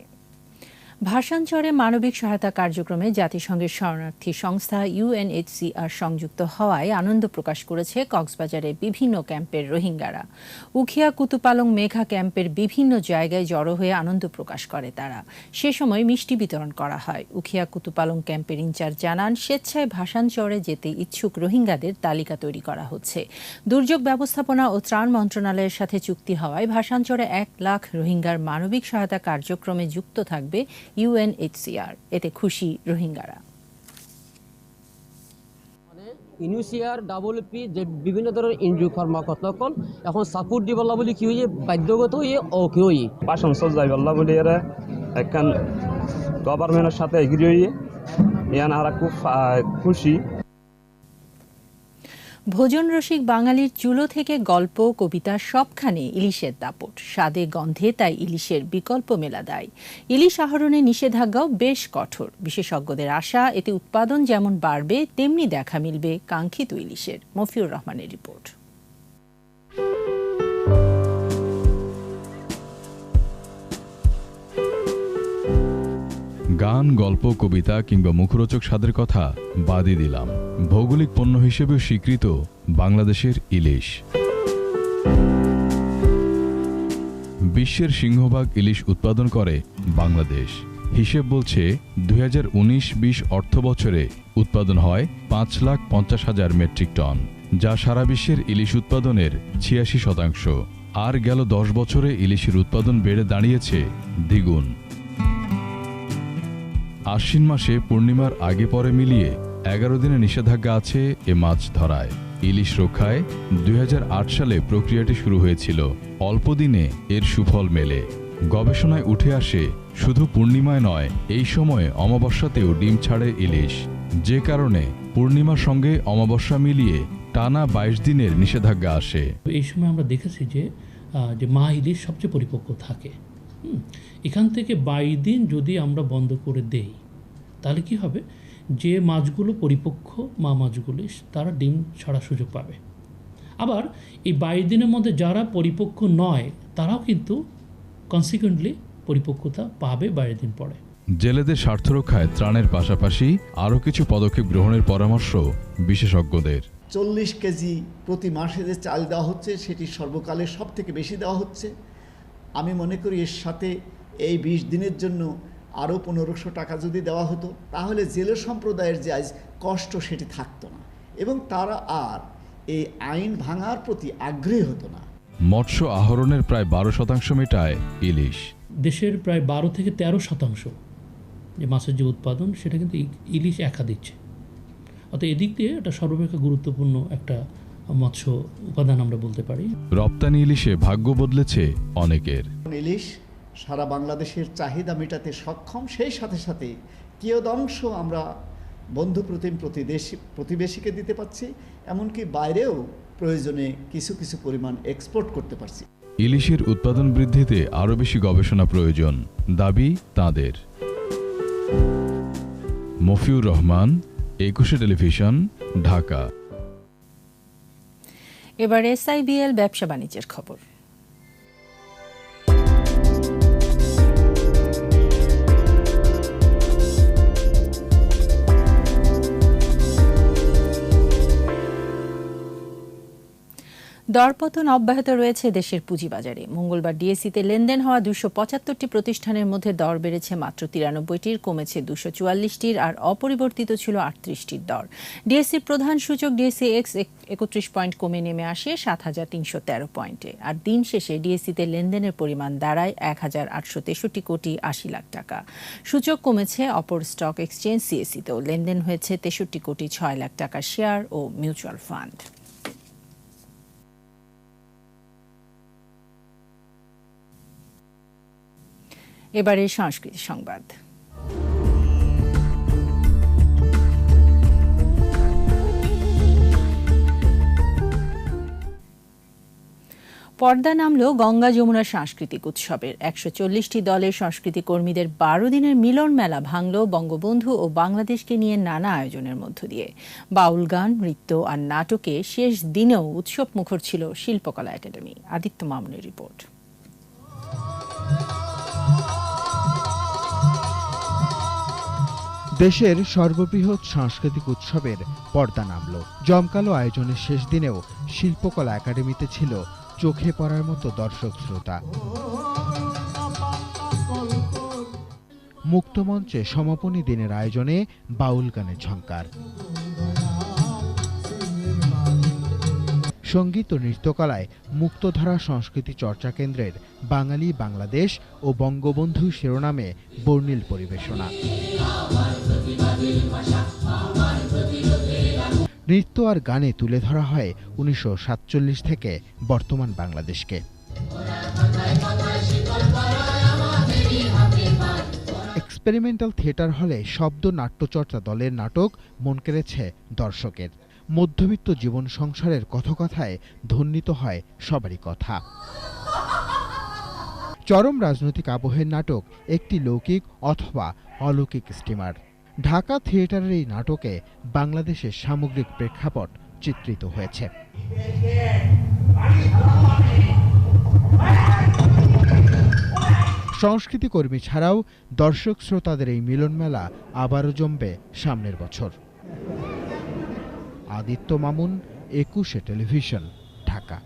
ভাসানচরে মানবিক সহায়তা কার্যক্রমে জাতিসংঘের শরণার্থী সংস্থা ইউএনএইচসিআর সংযুক্ত হওয়ায় আনন্দ প্রকাশ করেছে কক্সবাজারে বিভিন্ন ক্যাম্পের রোহিঙ্গারা। উখিয়া, কুতুপালং, মেঘা ক্যাম্পের বিভিন্ন জায়গায় জড়ো হয়ে আনন্দ প্রকাশ করে তারা। সে সময় মিষ্টি বিতরণ করা হয়। উখিয়া, কুতুপালং ক্যাম্পের ইনচার্জ জানান, স্বেচ্ছায় ভাসানচরে যেতে ইচ্ছুক রোহিঙ্গাদের তালিকা তৈরি করা হচ্ছে। দুর্যোগ ব্যবস্থাপনা ও ত্রাণ মন্ত্রণালয়ের সাথে চুক্তি হওয়ায় ভাসানচরে 1 লাখ রোহিঙ্গার মানবিক সহায়তা কার্যক্রমে যুক্ত থাকবে ইউএনএইচসিআর। এতে খুশি রোহিঙ্গারা। ইউএনএইচসিআর WP যে বিভিন্ন ধরনের ইনজু কর্মকর্তাসকল এখন সাপোর্ট দিবলা বলি কি হয়ে বাধ্যগত হয়ে ওকে হয়ে পাশন সজাই বল্লা বলি এরা একখান গভর্নমেন্টের সাথে এগ্রি হয়ে ইয়ান হারা খুব খুশি। ভোজন রসিক বাঙালির চুলো থেকে গল্প, কবিতা সবখানে ইলিশের দাপট। স্বাদে গন্ধে তাই ইলিশের বিকল্প মেলা দায়। ইলিশ আহরণে নিষেধাজ্ঞাও বেশ কঠোর। বিশেষজ্ঞদের আশা, এতে উৎপাদন যেমন বাড়বে তেমনি দেখা মিলবে কাঙ্ক্ষিত ইলিশের। মফিউর রহমানের রিপোর্ট। গান, গল্প, কবিতা কিংবা মুখরোচক স্বাদের কথা বাদই দিলাম, ভৌগোলিক পণ্য হিসেবেও স্বীকৃত বাংলাদেশের ইলিশ। বিশ্বের সিংহভাগ ইলিশ উৎপাদন করে বাংলাদেশ। হিসেব বলছে 2019-20 অর্থ বছরে উৎপাদন হয় 5,50,000 মেট্রিক টন, যা সারা বিশ্বের ইলিশ উৎপাদনের 86%। আর গেল 10 বছরে ইলিশের উৎপাদন বেড়ে দাঁড়িয়েছে দ্বিগুণ। আশ্বিন মাসে পূর্ণিমার আগে পরে মিলিয়ে 11 দিনের নিষেধাজ্ঞা আছে এ মাছ ধরায়। ইলিশ রক্ষায় 2008 সালে প্রক্রিয়াটি শুরু হয়েছিল। অল্প দিনে এর সুফল মেলে। গবেষণায় উঠে আসে, শুধু পূর্ণিমায় নয়, এই সময়ে অমাবস্যাতেও ডিম ছাড়ে ইলিশ, যে কারণে পূর্ণিমার সঙ্গে অমাবস্যা মিলিয়ে টানা 22 দিনের নিষেধাজ্ঞা আসে। এই সময় আমরা দেখেছি যে মা ইলিশ সবচেয়ে পরিপক্ক থাকে। এখান থেকে 22 দিন যদি আমরা বন্ধ করে দেই, তাহলে কি হবে, যে মাছগুলো পরিপক্ক মা মাছগুলো তারা ডিম ছাড়ার সুযোগ পাবে। আবার এই 22 দিনের মধ্যে যারা পরিপক্ক নয় তারাও কিন্তু কনসিকুয়েন্টলি পরিপক্কতা পাবে 22 দিন পরে। জেলেদের স্বার্থ রক্ষায় ত্রাণের পাশাপাশি আরও কিছু পদক্ষেপ গ্রহণের পরামর্শ বিশেষজ্ঞদের। 40 কেজি প্রতি মাসে যে চাল দেওয়া হচ্ছে সেটি সর্বকালের সব থেকে বেশি দেওয়া হচ্ছে। আমি মনে করি এর সাথে এই 20 দিনের জন্য আরও 1500 টাকা যদি দেওয়া হতো, তাহলে জেলে সম্প্রদায়ের যে আজ কষ্ট সেটি থাকতো না এবং তারা আর এই আইন ভাঙার প্রতি আগ্রহী হতো না। মৎস্য আহরণের প্রায় 12% মেটায় ইলিশ। দেশের প্রায় 12 থেকে 13% যে মাছের যে উৎপাদন সেটা কিন্তু ইলিশ একা দিচ্ছে। অর্থাৎ এদিক দিয়ে এটা সর্বাপেক্ষা গুরুত্বপূর্ণ একটা মৎস্য উপাদান আমরা বলতে পারি। রপ্তানি ইলিশে ভাগ্য বদলেছে অনেকের। ইলিশ সারা বাংলাদেশের চাহিদা মেটাতে সক্ষম, সেই সাথে সাথে কিয়দংশ আমরা বন্ধু প্রতিবেশীকে দিতে পারছি, এমনকি বাইরেও প্রয়োজনে কিছু কিছু পরিমাণ এক্সপোর্ট করতে পারছি। ইলিশের উৎপাদন বৃদ্ধিতে আরও বেশি গবেষণা প্রয়োজন, দাবি তাঁদের। মফিউর রহমান, 21 টেলিভিশন, ঢাকা। এবার SIBL ব্যবসা বাণিজ্যের খবর। দরপতন অব্যাহত রয়েছে দেশের পুঁজিবাজারে। মঙ্গলবার ডিএসইতে লেনদেন হওয়া 275টি প্রতিষ্ঠানের মধ্যে দর বেড়েছে মাত্র 93টির, কমেছে 244টির, আর অপরিবর্তিত ছিল 38টির দর। ডিএসইর প্রধান সূচক DSEX 31 পয়েন্ট কমে নেমে আসে 7313 পয়েন্টে। আর দিন শেষে ডিএসইতে লেনদেনের পরিমাণ দাঁড়ায় 1863 কোটি 80 লাখ টাকা। সূচক কমেছে অপর স্টক এক্সচেঞ্জ CSEতেও। লেনদেন হয়েছে 63 কোটি 6 লাখ টাকার শেয়ার ও মিউচুয়াল ফান্ড। এবারে সংস্কৃতি সংবাদ। পর্দা নামলো গঙ্গা যমুনা সাংস্কৃতিক উৎসবের। 140টি দলের সংস্কৃতি কর্মীদের 12 দিনের মিলন মেলা ভাঙল বঙ্গবন্ধু ও বাংলাদেশকে নিয়ে নানা আয়োজনের মধ্য দিয়ে। বাউল গান, নৃত্য আর নাটকে শেষ দিনেও উৎসব মুখর ছিল শিল্পকলা একাডেমি। আদিত্য মামুনের রিপোর্ট। দেশের সর্ববৃহৎ সাংস্কৃতিক উৎসবের পর্দা নামল। জমকালো আয়োজনের শেষ দিনেও শিল্পকলা একাডেমিতে ছিল চোখে পড়ার মতো দর্শক শ্রোতা। মুক্তমঞ্চে সমাপনী দিনের আয়োজনে বাউল গানের ঝংকার। সঙ্গীত ও নৃত্যকলায় মুক্তধারা সংস্কৃতি চর্চা কেন্দ্রের বাঙালি, বাংলাদেশ ও বঙ্গবন্ধু শিরোনামে বর্ণিল পরিবেশনা। নৃত্য আর গানে তুলে ধরা হয় 1947 থেকে বর্তমান বাংলাদেশকে। এক্সপেরিমেন্টাল থিয়েটার হলে শব্দ নাট্যচর্চা দলের নাটক মন কেড়েছে দর্শকের। মধ্যবিত্ত জীবন সংসারের কথকথায় ধ্বনিত হয় সবারই কথা। চরম রাজনৈতিক আবহের নাটক একটি লৌকিক অথবা অলৌকিক স্টিমার। ঢাকা থিয়েটারের এই নাটকে বাংলাদেশের সামগ্রিক প্রেক্ষাপট চিত্রিত হয়েছে। সংস্কৃতি কর্মী ছাড়াও দর্শক শ্রোতাদের এই মিলন মেলা আবারও জমবে সামনের বছর। আদিত্য মামুন, 21 টেলিভিশন, ঢাকা।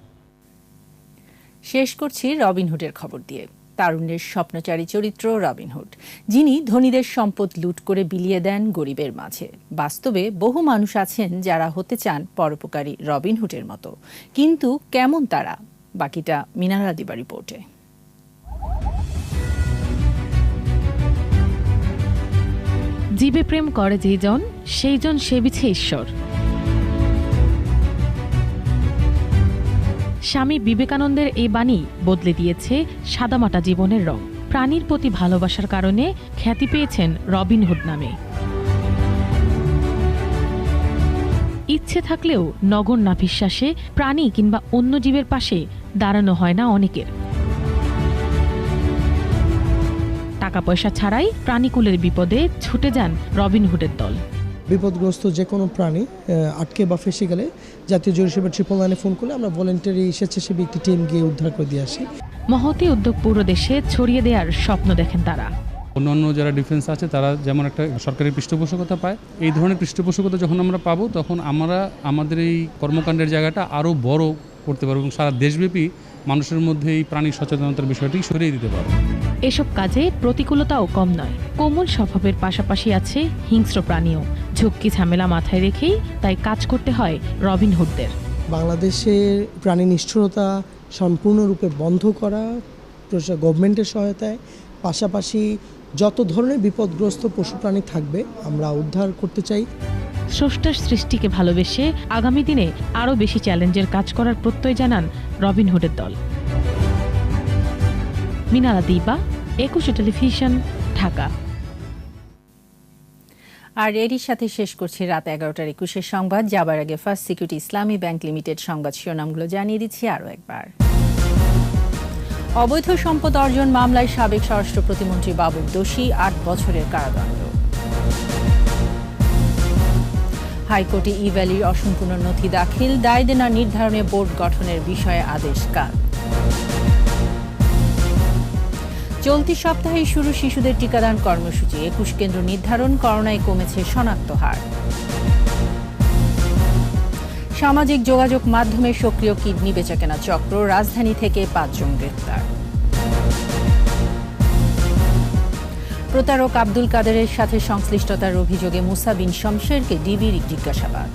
শেষ করছি রবিনহুডের খবর দিয়ে। তারুণ্যের স্বপ্নচারী চরিত্র রবিনহুড, যিনি ধনীদের সম্পদ লুট করে বিলিয়ে দেন গরিবের মাঝে। বাস্তবে বহু মানুষ আছেন যারা হতে চান পরোপকারী রবিনহুডের মতো, কিন্তু কেমন তারা? বাকিটা মিনারা দিবা রিপোর্টে। জীবে প্রেম করে যেজন, সেইজন সেবিছে ঈশ্বর। স্বামী বিবেকানন্দের এই বাণী বদলে দিয়েছে সাদামাটা জীবনের রং। প্রাণীর প্রতি ভালোবাসার কারণে খ্যাতি পেয়েছেন রবিনহুড নামে। ইচ্ছে থাকলেও নগণ্য বিশ্বাসে প্রাণী কিংবা অন্য জীবের পাশে দাঁড়ানো হয় না অনেকের। টাকা পয়সা ছাড়াই প্রাণীকুলের বিপদে ছুটে যান রবিনহুডের দল। বিপদগ্রস্ত যে কোনো প্রাণী আটকে বা ফেসে গেলে জাতীয় জরুরি সেবা 999-এ ফোন করলে আমরা ভলেন্টারি স্বেচ্ছাসেবী একটি টিম গিয়ে উদ্ধার করে দিয়ে আসি। মহতী উদ্যোগ পুরো দেশে ছড়িয়ে দেওয়ার স্বপ্ন দেখেন তারা। অন্যান্য যারা ডিফেন্স আছে তারা যেমন একটা সরকারি পৃষ্ঠপোষকতা পায়, এই ধরনের পৃষ্ঠপোষকতা যখন আমরা পাবো তখন আমরা আমাদের এই কর্মকাণ্ডের জায়গাটা আরও বড় করতে পারবো এবং সারা দেশব্যাপী মানুষের মধ্যে এই প্রাণী সচেতনতার বিষয়টি সরিয়ে দিতে পারবো। এসব কাজে প্রতিকূলতাও কম নয়। কোমল স্বভাবের পাশাপাশি আছে হিংস্র প্রাণীও। ঝুঁকি ঝামেলা মাথায় রেখেই তাই কাজ করতে হয় রবিনহুডদের। বাংলাদেশে প্রাণী নিষ্ঠুরতা সম্পূর্ণরূপে বন্ধ করা গভর্নমেন্টের সহায়তায়, পাশাপাশি যত ধরনের বিপদগ্রস্ত পশু প্রাণী থাকবে আমরা উদ্ধার করতে চাই। স্রষ্টার সৃষ্টিকে ভালোবেসে আগামী দিনে আরও বেশি চ্যালেঞ্জের কাজ করার প্রত্যয় জানান রবিনহুডের দল। মিনালা দীপা, একুশে টেলিভিশন, ঢাকা। আর এরই সাথে শেষ করছি রাত 11টার 21 সংবাদ। যাবার আগে ফার্স্ট সিকিউরিটি ইসলামী ব্যাংক লিমিটেড সংবাদ শিরোনামগুলো জানিয়ে দিচ্ছি আরও একবার। অবৈধ সম্পদ অর্জন মামলায় সাবেক স্বরাষ্ট্র প্রতিমন্ত্রী বাবুর দোষী 8 বছরের কারাদণ্ড। হাইকোর্টে ই-ভ্যালির অসম্পূর্ণ নথি দাখিল, দায় দেনা নির্ধারণে বোর্ড গঠনের বিষয়ে আদেশ কাল। চলতি সপ্তাহে শুরু শিশুদের টিকাদান কর্মসূচি, 21 কেন্দ্র নির্ধারণ, করোনায় কমেছে শনাক্ত হার। সামাজিক যোগাযোগ মাধ্যমে সক্রিয় কিডনি বেচাকেনা চক্র, রাজধানী থেকে 5 জন গ্রেপ্তার। প্রতারক আব্দুল কাদেরের সাথে সংশ্লিষ্টতার অভিযোগে মুসা বিন শমশেরকে ডিবির জিজ্ঞাসাবাদ।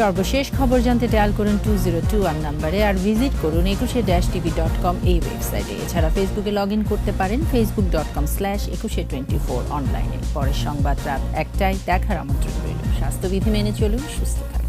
সর্বশেষ খবর জানতে ডায়াল করুন 2021 নম্বরে, আর ভিজিট করুন 21-tv.com এই ওয়েবসাইটে। এছাড়া ফেসবুকে লগ ইন করতে পারেন facebook.com/2124 অনলাইনে। পরের সংবাদ রাত 1টায় দেখার আমন্ত্রণ রইল। স্বাস্থ্যবিধি মেনে চলুন, সুস্থ থাকুন।